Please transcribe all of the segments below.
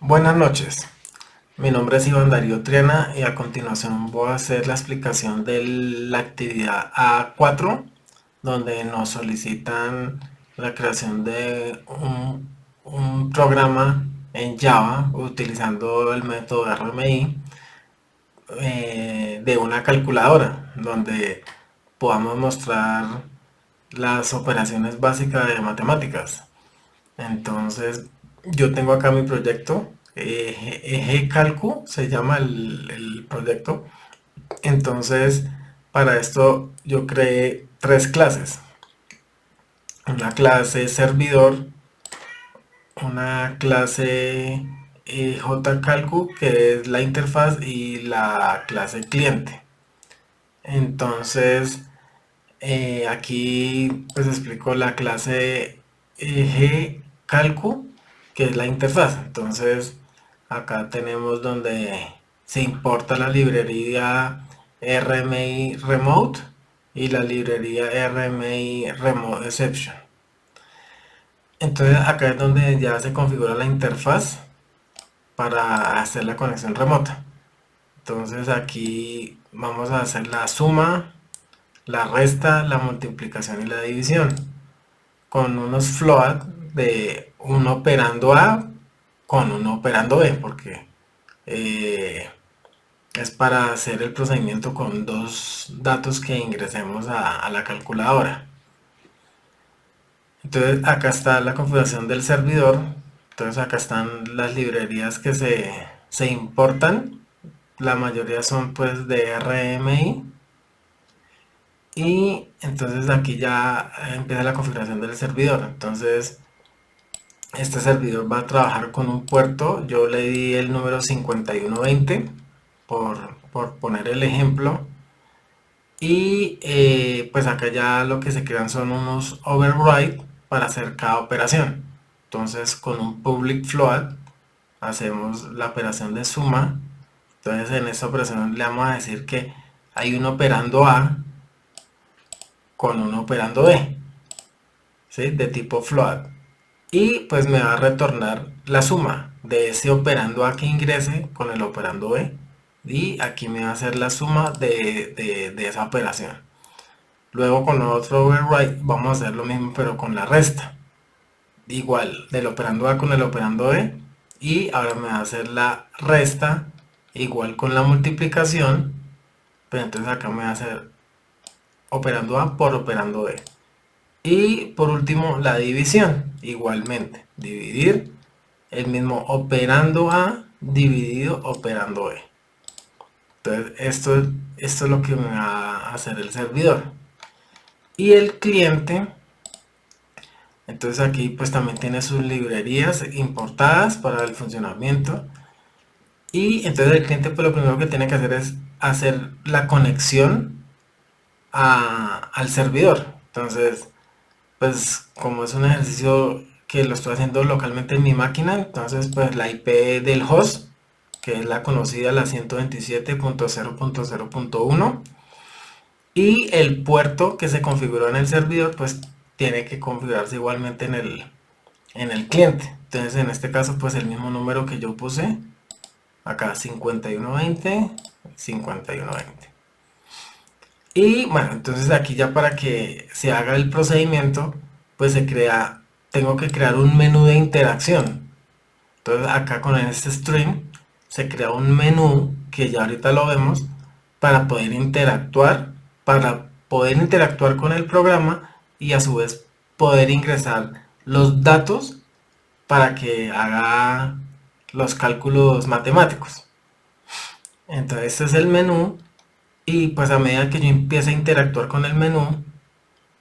Buenas noches, mi nombre es Iván Darío Triana y a continuación voy a hacer la explicación de la actividad A4, donde nos solicitan la creación de un programa en Java utilizando el método RMI, de una calculadora, donde podamos mostrar las operaciones básicas de matemáticas. Entonces, yo tengo acá mi proyecto, Eje Calcu se llama el proyecto. Entonces, para esto yo creé tres clases. Una clase servidor, una clase JCalcu, que es la interfaz, y la clase cliente. Entonces, aquí pues explico la clase GCalcu, que es la interfaz. Entonces acá tenemos donde se importa la librería RMI Remote y la librería RMI Remote Exception. Entonces acá es donde ya se configura la interfaz para hacer la conexión remota. Entonces aquí vamos a hacer la suma, la resta, la multiplicación y la división, con unos float de un operando A con un operando B, porque eh, es para hacer el procedimiento con dos datos que ingresemos a la calculadora. Entonces acá está la configuración del servidor. Entonces acá están las librerías que se importan. La mayoría son pues de RMI. Y entonces aquí ya empieza la configuración del servidor. Entonces este servidor va a trabajar con un puerto. Yo le di el número 5120 por poner el ejemplo. Y pues acá ya lo que se crean son unos override para hacer cada operación. Entonces con un public float hacemos la operación de suma. Entonces en esta operación le vamos a decir que hay un operando A con un operando B, ¿sí? De tipo float. Y pues me va a retornar la suma de ese operando A que ingrese con el operando B. Y aquí me va a hacer la suma de esa operación. Luego con otro override vamos a hacer lo mismo pero con la resta. Igual del operando A con el operando B. Y ahora me va a hacer la resta igual con la multiplicación. Pero entonces acá me va a hacer operando A por operando B. Y por último la división. Igualmente. Dividir el mismo operando A dividido operando B. Entonces esto es lo que me va a hacer el servidor. Y el cliente, entonces aquí pues también tiene sus librerías importadas para el funcionamiento. Y entonces el cliente pues lo primero que tiene que hacer es hacer la conexión al servidor. Entonces pues como es un ejercicio que lo estoy haciendo localmente en mi máquina, entonces pues la IP del host, que es la conocida, la 127.0.0.1, y el puerto que se configuró en el servidor pues tiene que configurarse igualmente en el cliente. Entonces en este caso pues el mismo número que yo puse acá, 5120 5120. Y bueno, entonces aquí ya para que se haga el procedimiento pues tengo que crear un menú de interacción. Entonces acá con este string se crea un menú que ya ahorita lo vemos para poder interactuar con el programa y a su vez poder ingresar los datos para que haga los cálculos matemáticos. Entonces este es el menú, y pues a medida que yo empiece a interactuar con el menú,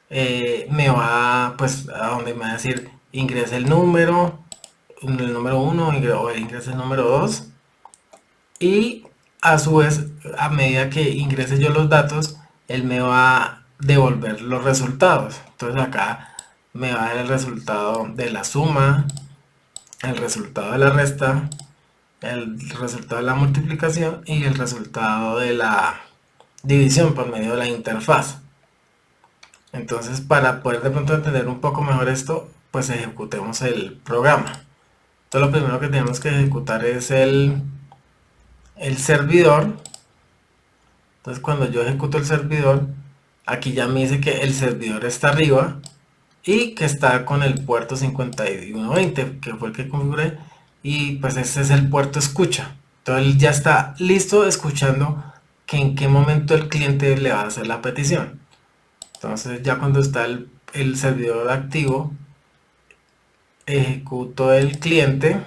me va pues a donde me va a decir ingrese el número uno o ingrese el número 2, y a su vez a medida que ingrese yo los datos él me va a devolver los resultados. Entonces acá me va a dar el resultado de la suma, el resultado de la resta, el resultado de la multiplicación y el resultado de la división por medio de la interfaz. Entonces para poder de pronto entender un poco mejor esto, pues ejecutemos el programa. Entonces lo primero que tenemos que ejecutar es el servidor. Entonces cuando yo ejecuto el servidor, aquí ya me dice que el servidor está arriba y que está con el puerto 5120, que fue el que configuré, y pues ese es el puerto escucha. Entonces él ya está listo escuchando que en qué momento el cliente le va a hacer la petición. Entonces ya cuando está el servidor activo, ejecuto el cliente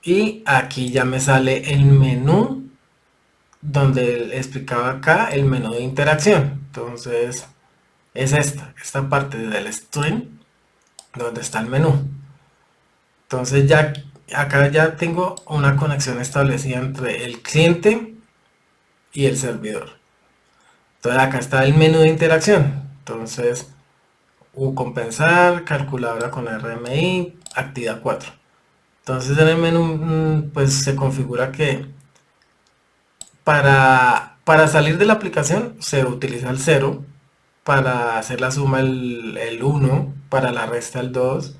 y aquí ya me sale el menú donde explicaba acá el menú de interacción. Entonces es esta parte del string donde está el menú. Entonces ya acá ya tengo una conexión establecida entre el cliente y el servidor. Entonces acá está el menú de interacción. Entonces compensar, calculadora con RMI, actividad 4. Entonces en el menú pues se configura que para salir de la aplicación se utiliza el 0, para hacer la suma el 1, para la resta el 2,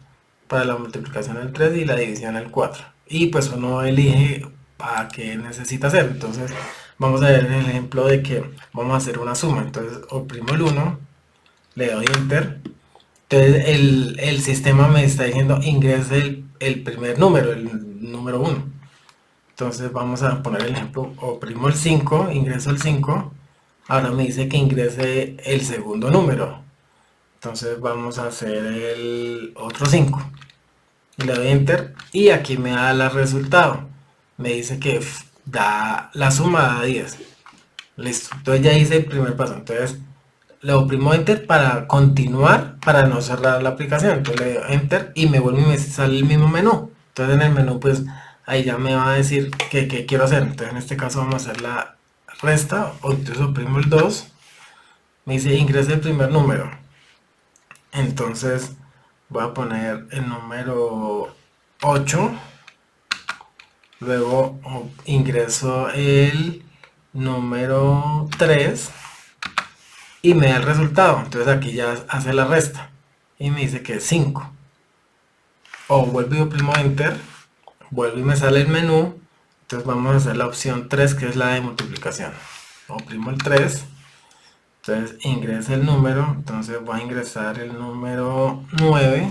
para la multiplicación el 3 y la división el 4. Y pues uno elige a qué necesita hacer. Entonces vamos a ver el ejemplo de que vamos a hacer una suma. Entonces oprimo el 1, le doy enter. Entonces el sistema me está diciendo ingrese el primer número, el número 1. Entonces vamos a poner el ejemplo, oprimo el 5, ingreso el 5. Ahora me dice que ingrese el segundo número. Entonces vamos a hacer el otro 5. Le doy enter y aquí me da el resultado. Me dice que da la suma da 10. Listo. Entonces ya hice el primer paso. Entonces le oprimo enter para continuar, para no cerrar la aplicación. Entonces le doy enter y me vuelve y me sale el mismo menú. Entonces en el menú pues ahí ya me va a decir qué quiero hacer. Entonces en este caso vamos a hacer la resta. Entonces oprimo el 2. Me dice ingrese el primer número. Entonces voy a poner el número 8. Luego ingreso el número 3 y me da el resultado. Entonces aquí ya hace la resta y me dice que es 5. O vuelvo y oprimo enter, vuelvo y me sale el menú. Entonces vamos a hacer la opción 3, que es la de multiplicación. Oprimo el 3. Entonces ingresa el número. Entonces voy a ingresar el número 9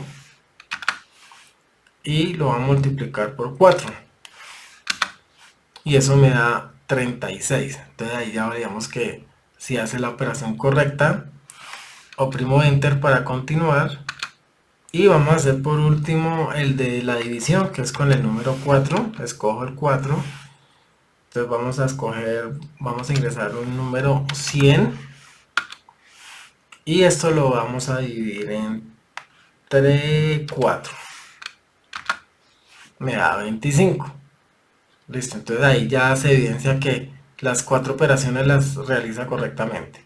y lo voy a multiplicar por 4. Y eso me da 36. Entonces ahí ya veríamos que si hace la operación correcta. Oprimo enter para continuar. Y vamos a hacer por último el de la división, que es con el número 4. Escojo el 4. Entonces vamos a escoger, vamos a ingresar un número 100. Y esto lo vamos a dividir entre 4. Me da 25. Listo, entonces ahí ya se evidencia que las 4 operaciones las realiza correctamente.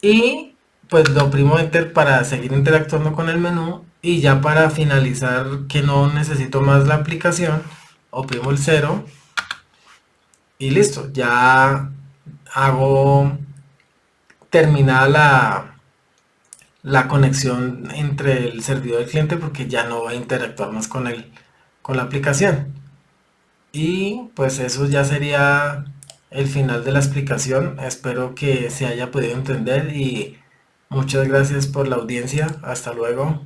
Y pues lo oprimo enter para seguir interactuando con el menú. Y ya para finalizar, que no necesito más la aplicación, oprimo el 0 y listo. Ya hago terminada la conexión entre el servidor y el cliente, porque ya no va a interactuar más con la aplicación. Y pues eso ya sería el final de la explicación. Espero que se haya podido entender y muchas gracias por la audiencia. Hasta luego.